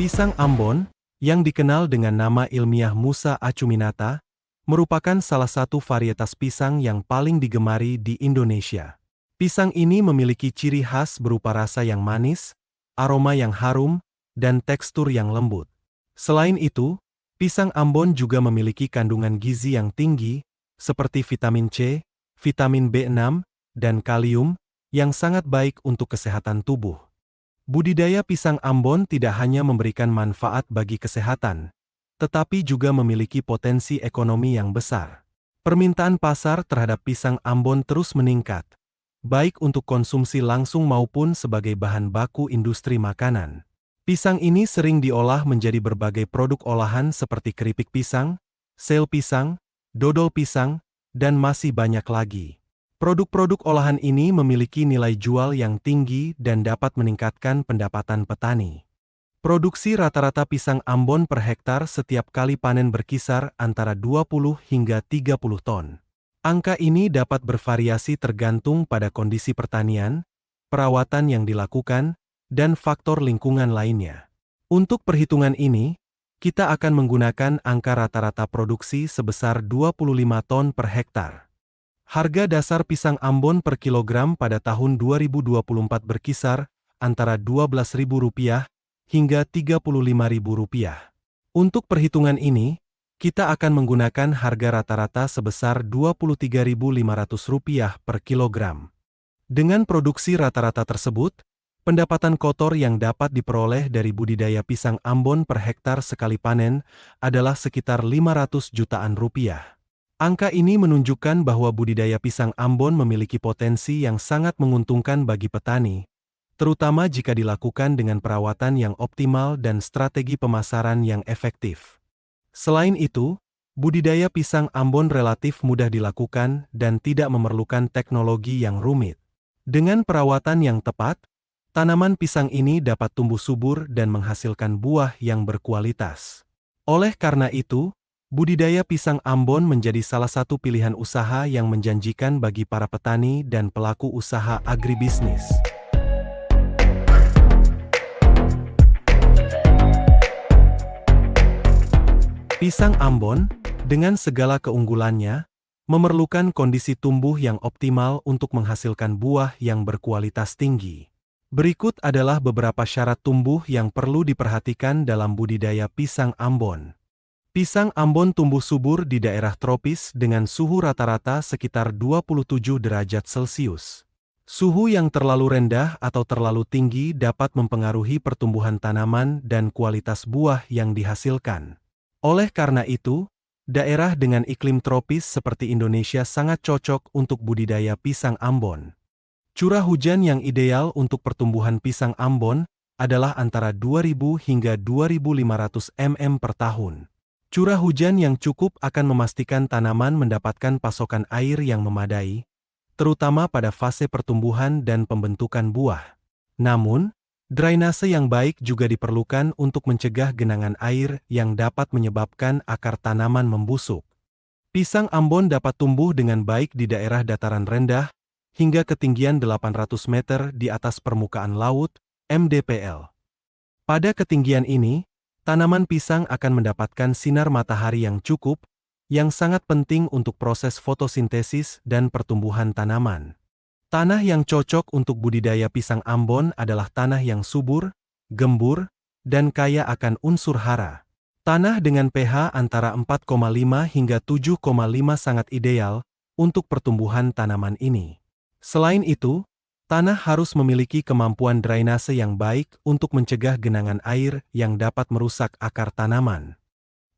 Pisang Ambon, yang dikenal dengan nama ilmiah Musa acuminata, merupakan salah satu varietas pisang yang paling digemari di Indonesia. Pisang ini memiliki ciri khas berupa rasa yang manis, aroma yang harum, dan tekstur yang lembut. Selain itu, pisang Ambon juga memiliki kandungan gizi yang tinggi, seperti vitamin C, vitamin B6, dan kalium, yang sangat baik untuk kesehatan tubuh. Budidaya pisang Ambon tidak hanya memberikan manfaat bagi kesehatan, tetapi juga memiliki potensi ekonomi yang besar. Permintaan pasar terhadap pisang Ambon terus meningkat, baik untuk konsumsi langsung maupun sebagai bahan baku industri makanan. Pisang ini sering diolah menjadi berbagai produk olahan seperti keripik pisang, sel pisang, dodol pisang, dan masih banyak lagi. Produk-produk olahan ini memiliki nilai jual yang tinggi dan dapat meningkatkan pendapatan petani. Produksi rata-rata pisang Ambon per hektar setiap kali panen berkisar antara 20 hingga 30 ton. Angka ini dapat bervariasi tergantung pada kondisi pertanian, perawatan yang dilakukan, dan faktor lingkungan lainnya. Untuk perhitungan ini, kita akan menggunakan angka rata-rata produksi sebesar 25 ton per hektar. Harga dasar pisang Ambon per kilogram pada tahun 2024 berkisar antara Rp12.000 hingga Rp35.000. Untuk perhitungan ini, kita akan menggunakan harga rata-rata sebesar Rp23.500 per kilogram. Dengan produksi rata-rata tersebut, pendapatan kotor yang dapat diperoleh dari budidaya pisang Ambon per hektar sekali panen adalah sekitar 500 jutaan rupiah. Angka ini menunjukkan bahwa budidaya pisang Ambon memiliki potensi yang sangat menguntungkan bagi petani, terutama jika dilakukan dengan perawatan yang optimal dan strategi pemasaran yang efektif. Selain itu, budidaya pisang Ambon relatif mudah dilakukan dan tidak memerlukan teknologi yang rumit. Dengan perawatan yang tepat, tanaman pisang ini dapat tumbuh subur dan menghasilkan buah yang berkualitas. Oleh karena itu, budidaya pisang Ambon menjadi salah satu pilihan usaha yang menjanjikan bagi para petani dan pelaku usaha agribisnis. Pisang Ambon, dengan segala keunggulannya, memerlukan kondisi tumbuh yang optimal untuk menghasilkan buah yang berkualitas tinggi. Berikut adalah beberapa syarat tumbuh yang perlu diperhatikan dalam budidaya pisang Ambon. Pisang Ambon tumbuh subur di daerah tropis dengan suhu rata-rata sekitar 27 derajat Celcius. Suhu yang terlalu rendah atau terlalu tinggi dapat mempengaruhi pertumbuhan tanaman dan kualitas buah yang dihasilkan. Oleh karena itu, daerah dengan iklim tropis seperti Indonesia sangat cocok untuk budidaya pisang Ambon. Curah hujan yang ideal untuk pertumbuhan pisang Ambon adalah antara 2.000 hingga 2.500 mm per tahun. Curah hujan yang cukup akan memastikan tanaman mendapatkan pasokan air yang memadai, terutama pada fase pertumbuhan dan pembentukan buah. Namun, drainase yang baik juga diperlukan untuk mencegah genangan air yang dapat menyebabkan akar tanaman membusuk. Pisang Ambon dapat tumbuh dengan baik di daerah dataran rendah hingga ketinggian 800 meter di atas permukaan laut, mdpl. Pada ketinggian ini, tanaman pisang akan mendapatkan sinar matahari yang cukup, yang sangat penting untuk proses fotosintesis dan pertumbuhan tanaman. Tanah yang cocok untuk budidaya pisang Ambon adalah tanah yang subur, gembur, dan kaya akan unsur hara. Tanah dengan pH antara 4,5 hingga 7,5 sangat ideal untuk pertumbuhan tanaman ini. Selain itu, tanah harus memiliki kemampuan drainase yang baik untuk mencegah genangan air yang dapat merusak akar tanaman.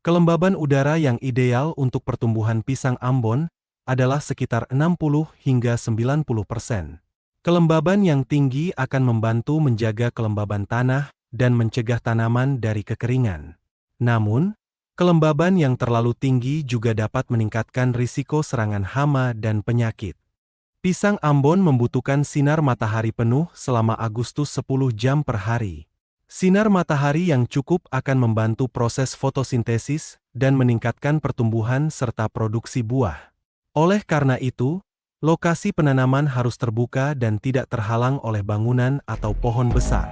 Kelembaban udara yang ideal untuk pertumbuhan pisang Ambon adalah sekitar 60 hingga 90%. Kelembaban yang tinggi akan membantu menjaga kelembaban tanah dan mencegah tanaman dari kekeringan. Namun, kelembaban yang terlalu tinggi juga dapat meningkatkan risiko serangan hama dan penyakit. Pisang Ambon membutuhkan sinar matahari penuh selama Agustus 10 jam per hari. Sinar matahari yang cukup akan membantu proses fotosintesis dan meningkatkan pertumbuhan serta produksi buah. Oleh karena itu, lokasi penanaman harus terbuka dan tidak terhalang oleh bangunan atau pohon besar.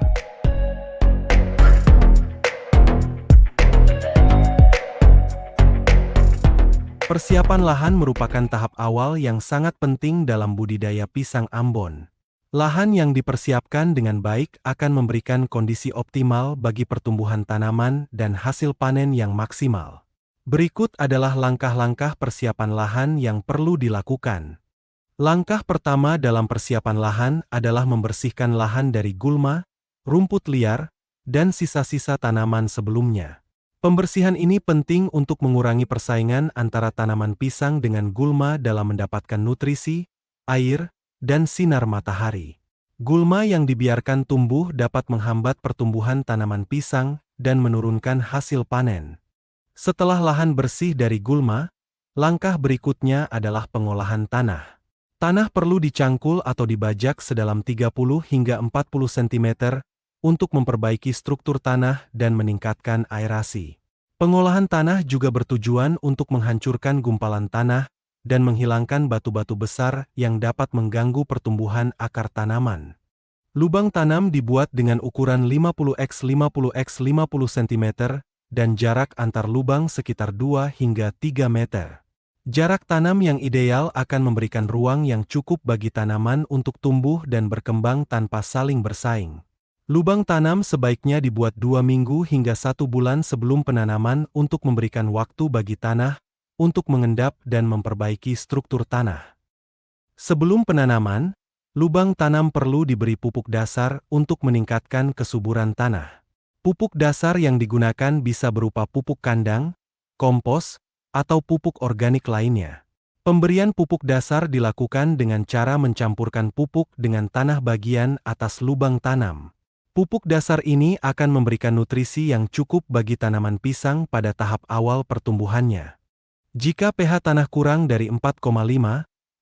Persiapan lahan merupakan tahap awal yang sangat penting dalam budidaya pisang Ambon. Lahan yang dipersiapkan dengan baik akan memberikan kondisi optimal bagi pertumbuhan tanaman dan hasil panen yang maksimal. Berikut adalah langkah-langkah persiapan lahan yang perlu dilakukan. Langkah pertama dalam persiapan lahan adalah membersihkan lahan dari gulma, rumput liar, dan sisa-sisa tanaman sebelumnya. Pembersihan ini penting untuk mengurangi persaingan antara tanaman pisang dengan gulma dalam mendapatkan nutrisi, air, dan sinar matahari. Gulma yang dibiarkan tumbuh dapat menghambat pertumbuhan tanaman pisang dan menurunkan hasil panen. Setelah lahan bersih dari gulma, langkah berikutnya adalah pengolahan tanah. Tanah perlu dicangkul atau dibajak sedalam 30 hingga 40 cm untuk memperbaiki struktur tanah dan meningkatkan aerasi. Pengolahan tanah juga bertujuan untuk menghancurkan gumpalan tanah dan menghilangkan batu-batu besar yang dapat mengganggu pertumbuhan akar tanaman. Lubang tanam dibuat dengan ukuran 50 x 50 x 50 cm dan jarak antar lubang sekitar 2 hingga 3 meter. Jarak tanam yang ideal akan memberikan ruang yang cukup bagi tanaman untuk tumbuh dan berkembang tanpa saling bersaing. Lubang tanam sebaiknya dibuat 2 minggu hingga 1 bulan sebelum penanaman untuk memberikan waktu bagi tanah untuk mengendap dan memperbaiki struktur tanah. Sebelum penanaman, lubang tanam perlu diberi pupuk dasar untuk meningkatkan kesuburan tanah. Pupuk dasar yang digunakan bisa berupa pupuk kandang, kompos, atau pupuk organik lainnya. Pemberian pupuk dasar dilakukan dengan cara mencampurkan pupuk dengan tanah bagian atas lubang tanam. Pupuk dasar ini akan memberikan nutrisi yang cukup bagi tanaman pisang pada tahap awal pertumbuhannya. Jika pH tanah kurang dari 4,5,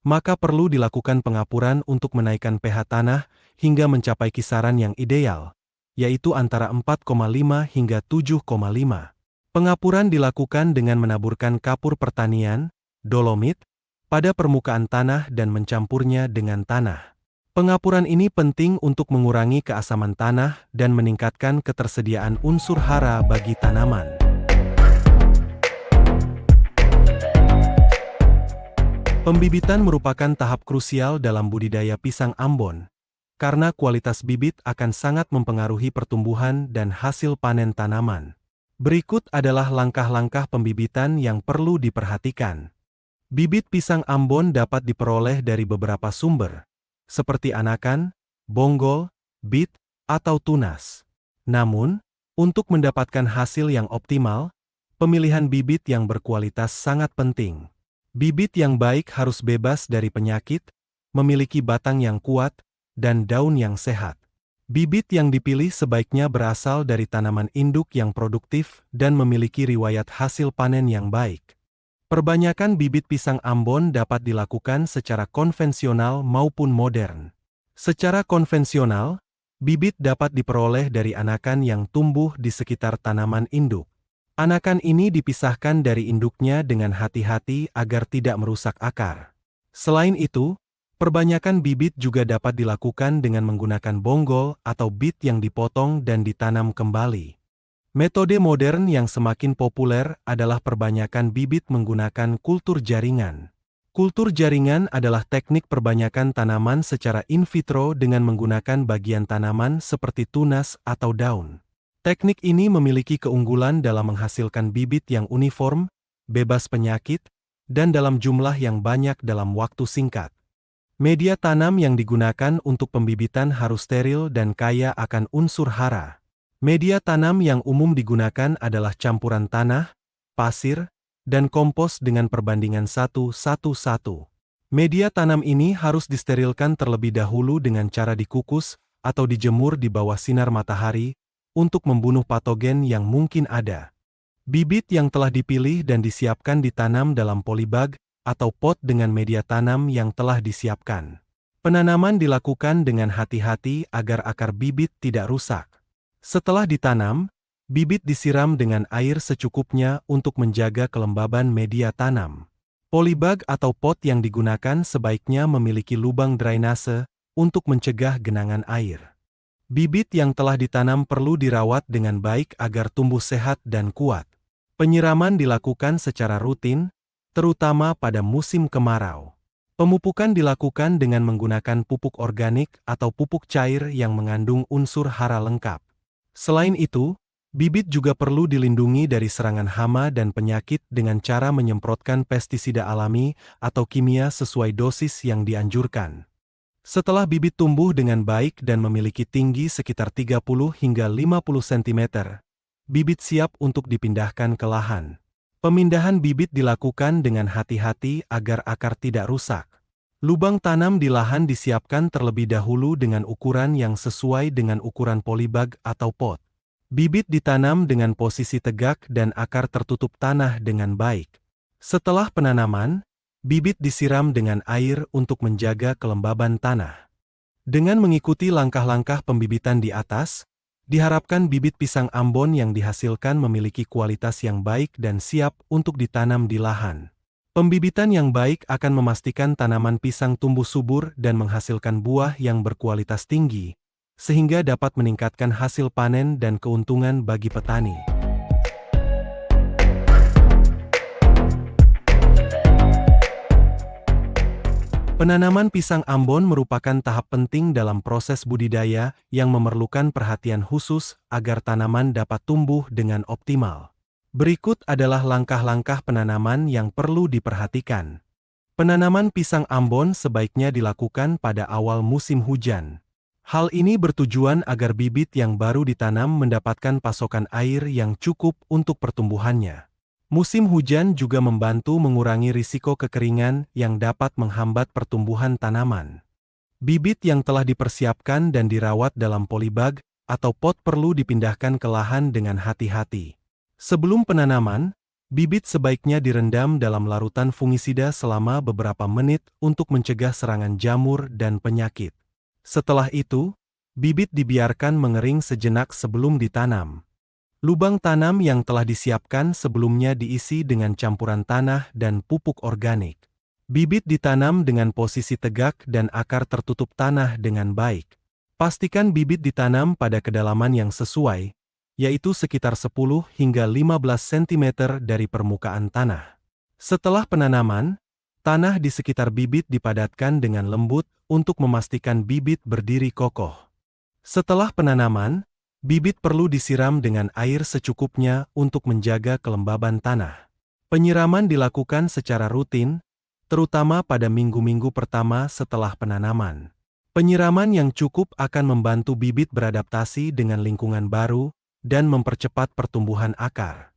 maka perlu dilakukan pengapuran untuk menaikkan pH tanah hingga mencapai kisaran yang ideal, yaitu antara 4,5 hingga 7,5. Pengapuran dilakukan dengan menaburkan kapur pertanian, dolomit, pada permukaan tanah dan mencampurnya dengan tanah. Pengapuran ini penting untuk mengurangi keasaman tanah dan meningkatkan ketersediaan unsur hara bagi tanaman. Pembibitan merupakan tahap krusial dalam budidaya pisang Ambon, karena kualitas bibit akan sangat mempengaruhi pertumbuhan dan hasil panen tanaman. Berikut adalah langkah-langkah pembibitan yang perlu diperhatikan. Bibit pisang Ambon dapat diperoleh dari beberapa sumber, seperti anakan, bonggol, bit, atau tunas. Namun, untuk mendapatkan hasil yang optimal, pemilihan bibit yang berkualitas sangat penting. Bibit yang baik harus bebas dari penyakit, memiliki batang yang kuat, dan daun yang sehat. Bibit yang dipilih sebaiknya berasal dari tanaman induk yang produktif dan memiliki riwayat hasil panen yang baik. Perbanyakan bibit pisang Ambon dapat dilakukan secara konvensional maupun modern. Secara konvensional, bibit dapat diperoleh dari anakan yang tumbuh di sekitar tanaman induk. Anakan ini dipisahkan dari induknya dengan hati-hati agar tidak merusak akar. Selain itu, perbanyakan bibit juga dapat dilakukan dengan menggunakan bonggol atau bit yang dipotong dan ditanam kembali. Metode modern yang semakin populer adalah perbanyakan bibit menggunakan kultur jaringan. Kultur jaringan adalah teknik perbanyakan tanaman secara in vitro dengan menggunakan bagian tanaman seperti tunas atau daun. Teknik ini memiliki keunggulan dalam menghasilkan bibit yang uniform, bebas penyakit, dan dalam jumlah yang banyak dalam waktu singkat. Media tanam yang digunakan untuk pembibitan harus steril dan kaya akan unsur hara. Media tanam yang umum digunakan adalah campuran tanah, pasir, dan kompos dengan perbandingan 1:1:1. Media tanam ini harus disterilkan terlebih dahulu dengan cara dikukus atau dijemur di bawah sinar matahari untuk membunuh patogen yang mungkin ada. Bibit yang telah dipilih dan disiapkan ditanam dalam polybag atau pot dengan media tanam yang telah disiapkan. Penanaman dilakukan dengan hati-hati agar akar bibit tidak rusak. Setelah ditanam, bibit disiram dengan air secukupnya untuk menjaga kelembaban media tanam. Polybag atau pot yang digunakan sebaiknya memiliki lubang drainase untuk mencegah genangan air. Bibit yang telah ditanam perlu dirawat dengan baik agar tumbuh sehat dan kuat. Penyiraman dilakukan secara rutin, terutama pada musim kemarau. Pemupukan dilakukan dengan menggunakan pupuk organik atau pupuk cair yang mengandung unsur hara lengkap. Selain itu, bibit juga perlu dilindungi dari serangan hama dan penyakit dengan cara menyemprotkan pestisida alami atau kimia sesuai dosis yang dianjurkan. Setelah bibit tumbuh dengan baik dan memiliki tinggi sekitar 30 hingga 50 cm, bibit siap untuk dipindahkan ke lahan. Pemindahan bibit dilakukan dengan hati-hati agar akar tidak rusak. Lubang tanam di lahan disiapkan terlebih dahulu dengan ukuran yang sesuai dengan ukuran polybag atau pot. Bibit ditanam dengan posisi tegak dan akar tertutup tanah dengan baik. Setelah penanaman, bibit disiram dengan air untuk menjaga kelembaban tanah. Dengan mengikuti langkah-langkah pembibitan di atas, diharapkan bibit pisang Ambon yang dihasilkan memiliki kualitas yang baik dan siap untuk ditanam di lahan. Pembibitan yang baik akan memastikan tanaman pisang tumbuh subur dan menghasilkan buah yang berkualitas tinggi, sehingga dapat meningkatkan hasil panen dan keuntungan bagi petani. Penanaman pisang Ambon merupakan tahap penting dalam proses budidaya yang memerlukan perhatian khusus agar tanaman dapat tumbuh dengan optimal. Berikut adalah langkah-langkah penanaman yang perlu diperhatikan. Penanaman pisang Ambon sebaiknya dilakukan pada awal musim hujan. Hal ini bertujuan agar bibit yang baru ditanam mendapatkan pasokan air yang cukup untuk pertumbuhannya. Musim hujan juga membantu mengurangi risiko kekeringan yang dapat menghambat pertumbuhan tanaman. Bibit yang telah dipersiapkan dan dirawat dalam polybag atau pot perlu dipindahkan ke lahan dengan hati-hati. Sebelum penanaman, bibit sebaiknya direndam dalam larutan fungisida selama beberapa menit untuk mencegah serangan jamur dan penyakit. Setelah itu, bibit dibiarkan mengering sejenak sebelum ditanam. Lubang tanam yang telah disiapkan sebelumnya diisi dengan campuran tanah dan pupuk organik. Bibit ditanam dengan posisi tegak dan akar tertutup tanah dengan baik. Pastikan bibit ditanam pada kedalaman yang sesuai, yaitu sekitar 10 hingga 15 cm dari permukaan tanah. Setelah penanaman, tanah di sekitar bibit dipadatkan dengan lembut untuk memastikan bibit berdiri kokoh. Setelah penanaman, bibit perlu disiram dengan air secukupnya untuk menjaga kelembaban tanah. Penyiraman dilakukan secara rutin, terutama pada minggu-minggu pertama setelah penanaman. Penyiraman yang cukup akan membantu bibit beradaptasi dengan lingkungan baru dan mempercepat pertumbuhan akar.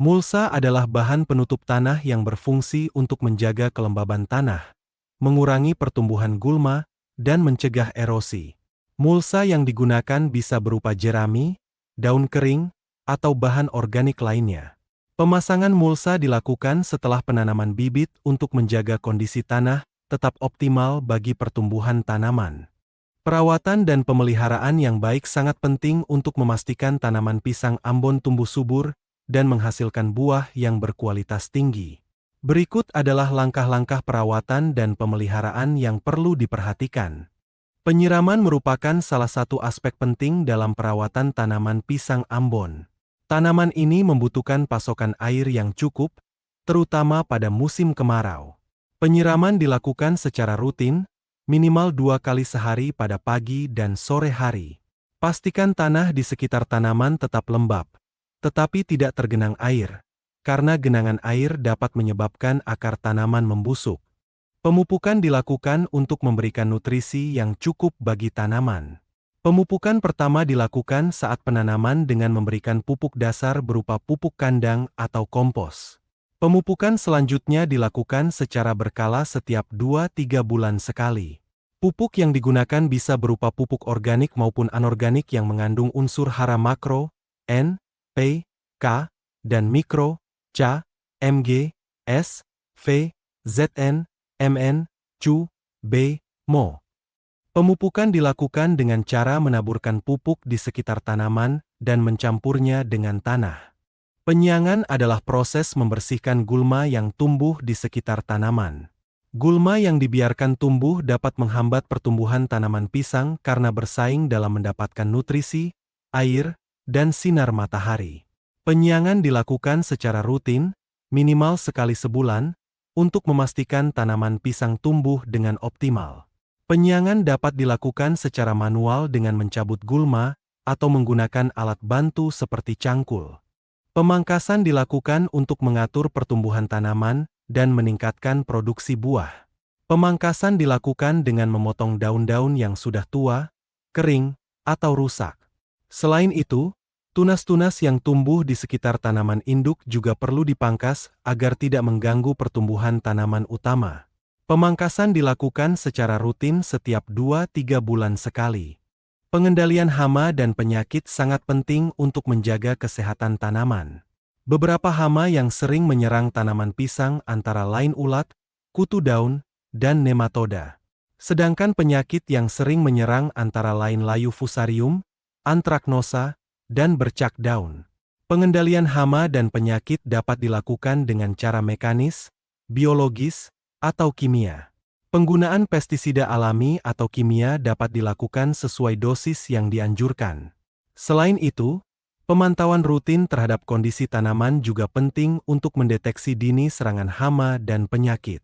Mulsa adalah bahan penutup tanah yang berfungsi untuk menjaga kelembaban tanah, mengurangi pertumbuhan gulma, dan mencegah erosi. Mulsa yang digunakan bisa berupa jerami, daun kering, atau bahan organik lainnya. Pemasangan mulsa dilakukan setelah penanaman bibit untuk menjaga kondisi tanah tetap optimal bagi pertumbuhan tanaman. Perawatan dan pemeliharaan yang baik sangat penting untuk memastikan tanaman pisang Ambon tumbuh subur dan menghasilkan buah yang berkualitas tinggi. Berikut adalah langkah-langkah perawatan dan pemeliharaan yang perlu diperhatikan. Penyiraman merupakan salah satu aspek penting dalam perawatan tanaman pisang Ambon. Tanaman ini membutuhkan pasokan air yang cukup, terutama pada musim kemarau. Penyiraman dilakukan secara rutin, minimal 2 kali sehari pada pagi dan sore hari. Pastikan tanah di sekitar tanaman tetap lembab, tetapi tidak tergenang air, karena genangan air dapat menyebabkan akar tanaman membusuk. Pemupukan dilakukan untuk memberikan nutrisi yang cukup bagi tanaman. Pemupukan pertama dilakukan saat penanaman dengan memberikan pupuk dasar berupa pupuk kandang atau kompos. Pemupukan selanjutnya dilakukan secara berkala setiap 2-3 bulan sekali. Pupuk yang digunakan bisa berupa pupuk organik maupun anorganik yang mengandung unsur hara makro, N, P, K, dan mikro, C, Mg, S, V, Zn, Mn, Cu, B, Mo. Pemupukan dilakukan dengan cara menaburkan pupuk di sekitar tanaman dan mencampurnya dengan tanah. Penyiangan adalah proses membersihkan gulma yang tumbuh di sekitar tanaman. Gulma yang dibiarkan tumbuh dapat menghambat pertumbuhan tanaman pisang karena bersaing dalam mendapatkan nutrisi, air, dan sinar matahari. Penyiangan dilakukan secara rutin, minimal sekali sebulan, untuk memastikan tanaman pisang tumbuh dengan optimal. Penyiangan dapat dilakukan secara manual dengan mencabut gulma atau menggunakan alat bantu seperti cangkul. Pemangkasan dilakukan untuk mengatur pertumbuhan tanaman dan meningkatkan produksi buah. Pemangkasan dilakukan dengan memotong daun-daun yang sudah tua, kering, atau rusak. Selain itu, tunas-tunas yang tumbuh di sekitar tanaman induk juga perlu dipangkas agar tidak mengganggu pertumbuhan tanaman utama. Pemangkasan dilakukan secara rutin setiap 2-3 bulan sekali. Pengendalian hama dan penyakit sangat penting untuk menjaga kesehatan tanaman. Beberapa hama yang sering menyerang tanaman pisang antara lain ulat, kutu daun, dan nematoda. Sedangkan penyakit yang sering menyerang antara lain layu fusarium, antraknosa, dan bercak daun. Pengendalian hama dan penyakit dapat dilakukan dengan cara mekanis, biologis, atau kimia. Penggunaan pestisida alami atau kimia dapat dilakukan sesuai dosis yang dianjurkan. Selain itu, pemantauan rutin terhadap kondisi tanaman juga penting untuk mendeteksi dini serangan hama dan penyakit.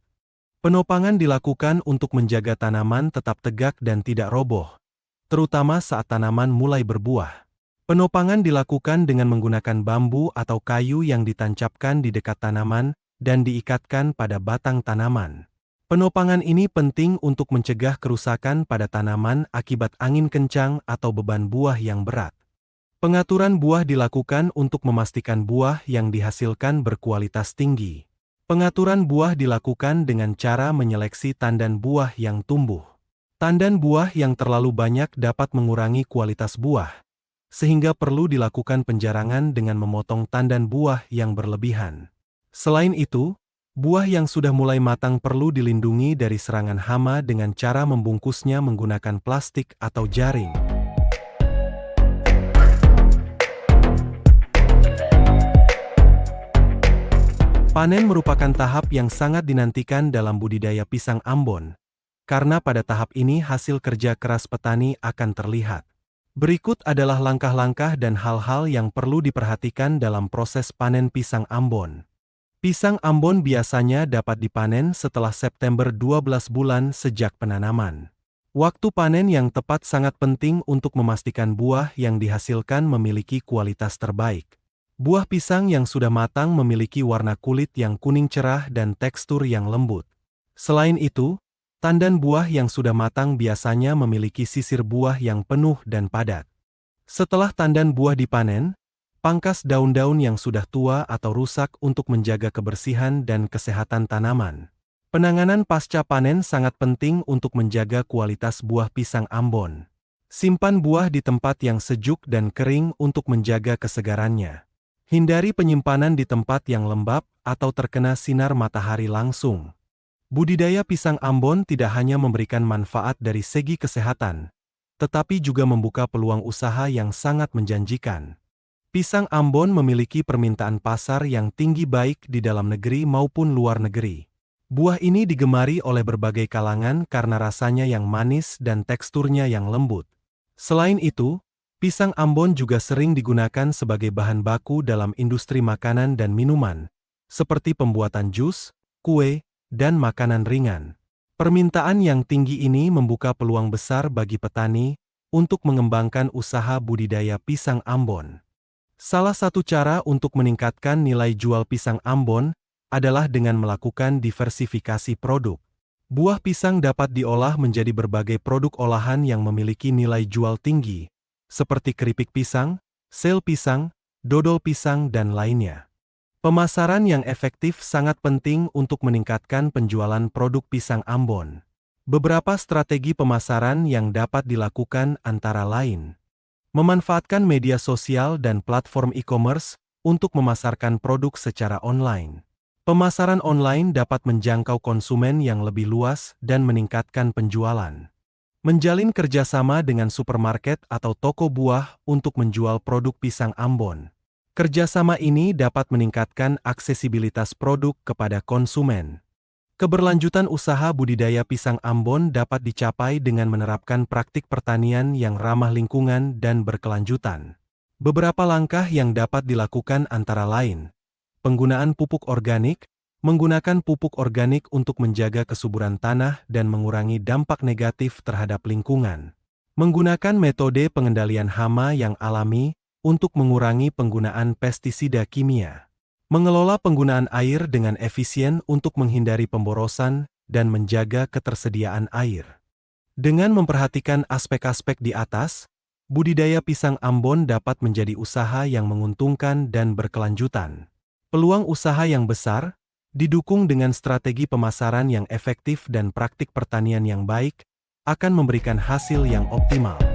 Penopangan dilakukan untuk menjaga tanaman tetap tegak dan tidak roboh, terutama saat tanaman mulai berbuah. Penopangan dilakukan dengan menggunakan bambu atau kayu yang ditancapkan di dekat tanaman dan diikatkan pada batang tanaman. Penopangan ini penting untuk mencegah kerusakan pada tanaman akibat angin kencang atau beban buah yang berat. Pengaturan buah dilakukan untuk memastikan buah yang dihasilkan berkualitas tinggi. Pengaturan buah dilakukan dengan cara menyeleksi tandan buah yang tumbuh. Tandan buah yang terlalu banyak dapat mengurangi kualitas buah, sehingga perlu dilakukan penjarangan dengan memotong tandan buah yang berlebihan. Selain itu, buah yang sudah mulai matang perlu dilindungi dari serangan hama dengan cara membungkusnya menggunakan plastik atau jaring. Panen merupakan tahap yang sangat dinantikan dalam budidaya pisang Ambon, karena pada tahap ini hasil kerja keras petani akan terlihat. Berikut adalah langkah-langkah dan hal-hal yang perlu diperhatikan dalam proses panen pisang Ambon. Pisang Ambon biasanya dapat dipanen setelah September 12 bulan sejak penanaman. Waktu panen yang tepat sangat penting untuk memastikan buah yang dihasilkan memiliki kualitas terbaik. Buah pisang yang sudah matang memiliki warna kulit yang kuning cerah dan tekstur yang lembut. Selain itu, tandan buah yang sudah matang biasanya memiliki sisir buah yang penuh dan padat. Setelah tandan buah dipanen, pangkas daun-daun yang sudah tua atau rusak untuk menjaga kebersihan dan kesehatan tanaman. Penanganan pasca panen sangat penting untuk menjaga kualitas buah pisang Ambon. Simpan buah di tempat yang sejuk dan kering untuk menjaga kesegarannya. Hindari penyimpanan di tempat yang lembab atau terkena sinar matahari langsung. Budidaya pisang Ambon tidak hanya memberikan manfaat dari segi kesehatan, tetapi juga membuka peluang usaha yang sangat menjanjikan. Pisang Ambon memiliki permintaan pasar yang tinggi baik di dalam negeri maupun luar negeri. Buah ini digemari oleh berbagai kalangan karena rasanya yang manis dan teksturnya yang lembut. Selain itu, pisang Ambon juga sering digunakan sebagai bahan baku dalam industri makanan dan minuman, seperti pembuatan jus, kue, dan makanan ringan. Permintaan yang tinggi ini membuka peluang besar bagi petani untuk mengembangkan usaha budidaya pisang Ambon. Salah satu cara untuk meningkatkan nilai jual pisang Ambon adalah dengan melakukan diversifikasi produk. Buah pisang dapat diolah menjadi berbagai produk olahan yang memiliki nilai jual tinggi, seperti keripik pisang, sel pisang, dodol pisang, dan lainnya. Pemasaran yang efektif sangat penting untuk meningkatkan penjualan produk pisang Ambon. Beberapa strategi pemasaran yang dapat dilakukan antara lain: memanfaatkan media sosial dan platform e-commerce untuk memasarkan produk secara online. Pemasaran online dapat menjangkau konsumen yang lebih luas dan meningkatkan penjualan. Menjalin kerjasama dengan supermarket atau toko buah untuk menjual produk pisang Ambon. Kerjasama ini dapat meningkatkan aksesibilitas produk kepada konsumen. Keberlanjutan usaha budidaya pisang Ambon dapat dicapai dengan menerapkan praktik pertanian yang ramah lingkungan dan berkelanjutan. Beberapa langkah yang dapat dilakukan antara lain: penggunaan pupuk organik, Menggunakan pupuk organik untuk menjaga kesuburan tanah dan mengurangi dampak negatif terhadap lingkungan. Menggunakan metode pengendalian hama yang alami untuk mengurangi penggunaan pestisida kimia. Mengelola penggunaan air dengan efisien untuk menghindari pemborosan dan menjaga ketersediaan air. Dengan memperhatikan aspek-aspek di atas, budidaya pisang Ambon dapat menjadi usaha yang menguntungkan dan berkelanjutan. Peluang usaha yang besar, didukung dengan strategi pemasaran yang efektif dan praktik pertanian yang baik, akan memberikan hasil yang optimal.